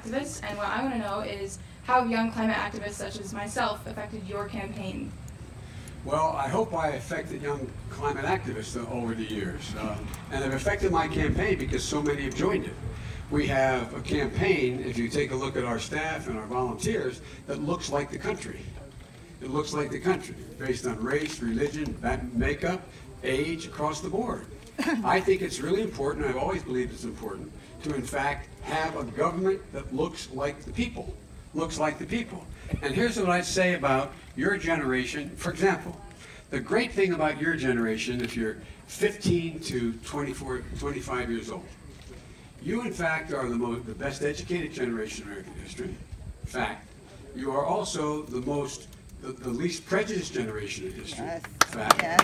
activists, and what I want to know is how young climate activists such as myself affected your campaign. Well, I hope I affected young climate activists over the years, and have affected my campaign because so many have joined it. We have a campaign, if you take a look at our staff and our volunteers, that looks like the country. It looks like the country, based on race, religion, makeup, age, across the board. I think it's really important, I've always believed it's important, to in fact have a government that looks like the people. Looks like the people. And here's what I'd say about your generation. For example, the great thing about your generation, if you're 15 to 24, 25 years old, you in fact are the best educated generation in American history. In fact, you are also the least prejudiced generation in history. Yes. Fact. Yes.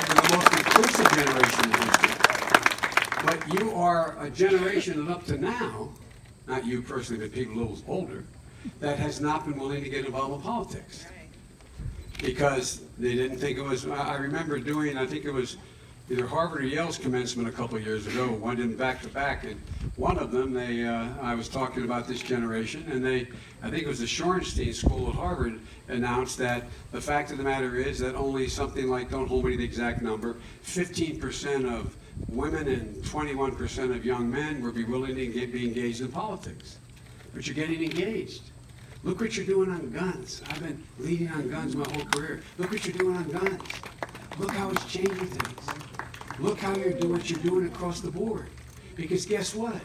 You're the most inclusive generation in history. But you are a generation that up to now, not you personally, but people a little older, that has not been willing to get involved in politics. Because they didn't think it was, I remember doing, I think it was either Harvard or Yale's commencement a couple of years ago, one did back to back, and one of them, I was talking about this generation, and I think it was the Shorenstein School at Harvard, announced that the fact of the matter is that only something like, don't hold me to the exact number, 15% of women and 21% of young men would be willing to be engaged in politics. But you're getting engaged. Look what you're doing on guns. I've been leading on guns my whole career. Look what you're doing on guns. Look how it's changing things. Look how you're doing what you're doing across the board. Because guess what?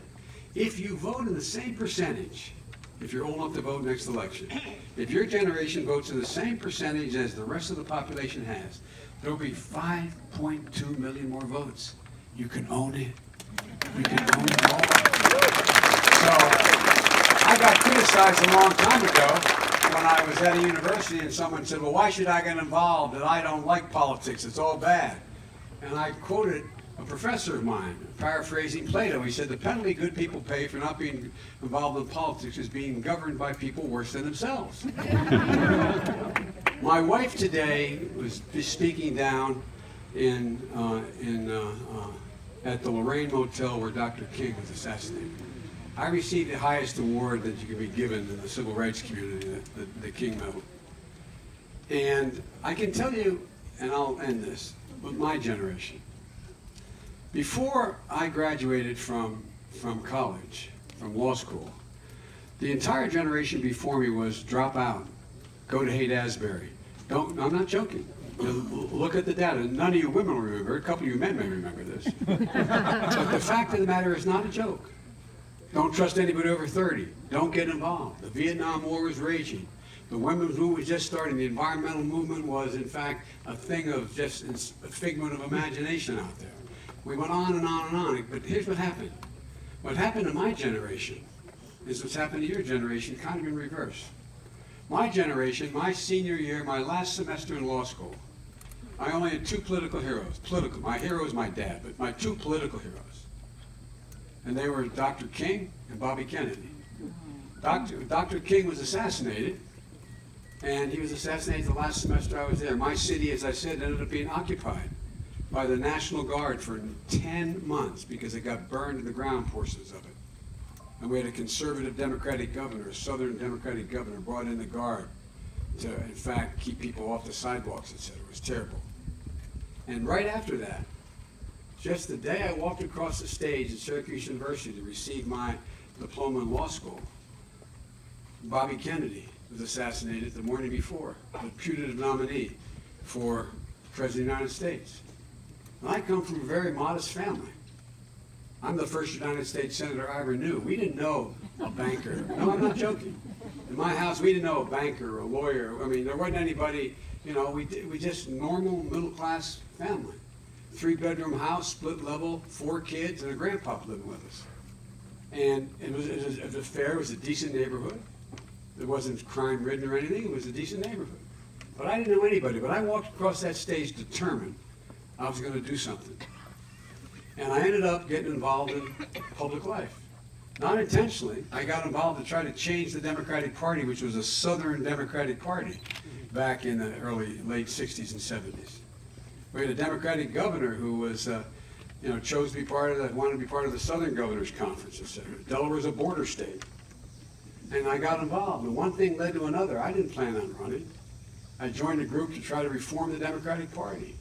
If you vote in the same percentage, if you're old enough to vote next election, if your generation votes in the same percentage as the rest of the population has, there'll be 5.2 million more votes. You can own it. You can own it all. So I got criticized a long time ago when I was at a university and someone said, well, why should I get involved? And I don't like politics. It's all bad. And I quoted a professor of mine, paraphrasing Plato. He said, the penalty good people pay for not being involved in politics is being governed by people worse than themselves. My wife today was speaking down at the Lorraine Motel where Dr. King was assassinated. I received the highest award that you could be given in the civil rights community, the King Medal. And I can tell you, and I'll end this, with my generation. Before I graduated from college, from law school, the entire generation before me was drop out, go to Haight-Ashbury. I'm not joking. Look at the data. None of you women will remember. A couple of you men may remember this. But the fact of the matter is not a joke. Don't trust anybody over 30. Don't get involved. The Vietnam War was raging. The women's movement was just starting. The environmental movement was, in fact, a thing of just a figment of imagination out there. We went on and on and on. But here's what happened. What happened to my generation is what's happened to your generation, kind of in reverse. My generation, my senior year, my last semester in law school, I only had two political heroes. My hero is my dad, but my two political heroes. And they were Dr. King and Bobby Kennedy. Dr. King was assassinated, and he was assassinated the last semester I was there. My city, as I said, ended up being occupied by the National Guard for 10 months because it got burned to the ground, portions of it. And we had a conservative Democratic governor, a Southern Democratic governor, brought in the Guard to, in fact, keep people off the sidewalks, etc. It was terrible. And right after that, just the day I walked across the stage at Syracuse University to receive my diploma in law school, Bobby Kennedy was assassinated the morning before, the putative nominee for President of the United States. And I come from a very modest family. I'm the first United States Senator I ever knew. We didn't know a banker. No, I'm not joking. In my house, we didn't know a banker or a lawyer. I mean, there wasn't anybody, you know, we just normal middle-class family. 3-bedroom house, split level, 4 kids, and a grandpa living with us. And it was fair, it was a decent neighborhood. It wasn't crime-ridden or anything, it was a decent neighborhood. But I didn't know anybody, but I walked across that stage determined I was going to do something. And I ended up getting involved in public life. Not intentionally, I got involved to try to change the Democratic Party, which was a Southern Democratic Party back in the late 60s and 70s. We had a Democratic governor who was, chose to be wanted to be part of the Southern Governors Conference, etc. Delaware was a border state. And I got involved, and one thing led to another. I didn't plan on running. I joined a group to try to reform the Democratic Party,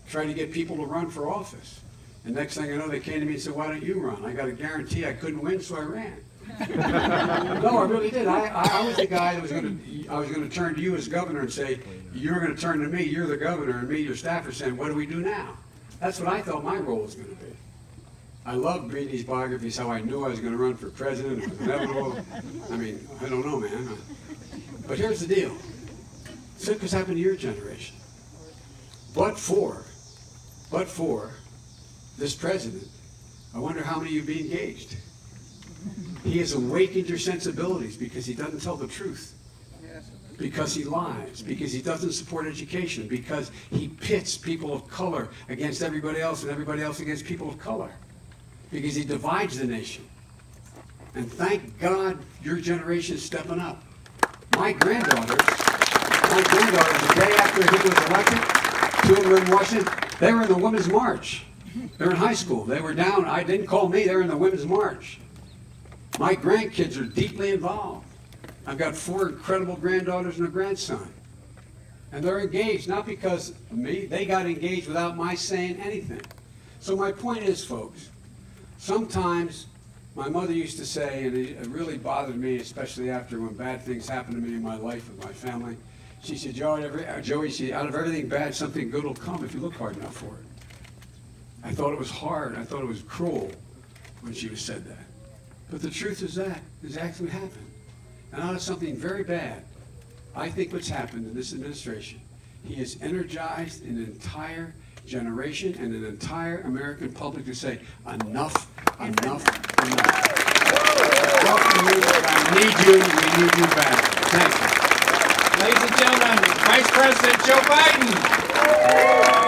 try to get people to run for office. And next thing I know, they came to me and said, why don't you run? I got a guarantee I couldn't win, so I ran. No, I really did. I was the guy that I was going to turn to you as governor and say, you're going to turn to me, you're the governor, and me, your staff, are saying, what do we do now? That's what I thought my role was going to be. I loved reading these biographies, how I knew I was going to run for president. It was inevitable. I mean, I don't know, man. But here's the deal. Look what's happened to your generation. But for this president, I wonder how many of you be engaged. He has awakened your sensibilities because he doesn't tell the truth, because he lies, because he doesn't support education, because he pits people of color against everybody else and everybody else against people of color, because he divides the nation. And thank God your generation is stepping up. My granddaughters, the day after he was elected, 2 of them were in Washington, they were in the Women's March. They're in high school. They were down. I didn't call me. They were in the Women's March. My grandkids are deeply involved. I've got 4 incredible granddaughters and a grandson. And they're engaged, not because of me. They got engaged without my saying anything. So my point is, folks, sometimes my mother used to say, and it really bothered me, especially after when bad things happened to me in my life with my family, she said, Joey, out of everything bad, something good will come if you look hard enough for it. I thought it was hard. I thought it was cruel when she said that. But the truth is that is actually what happened. And out of something very bad, I think what's happened in this administration, he has energized an entire generation and an entire American public to say, enough, enough, enough. I need you, we need you back. Thank you. Ladies and gentlemen, Vice President Joe Biden.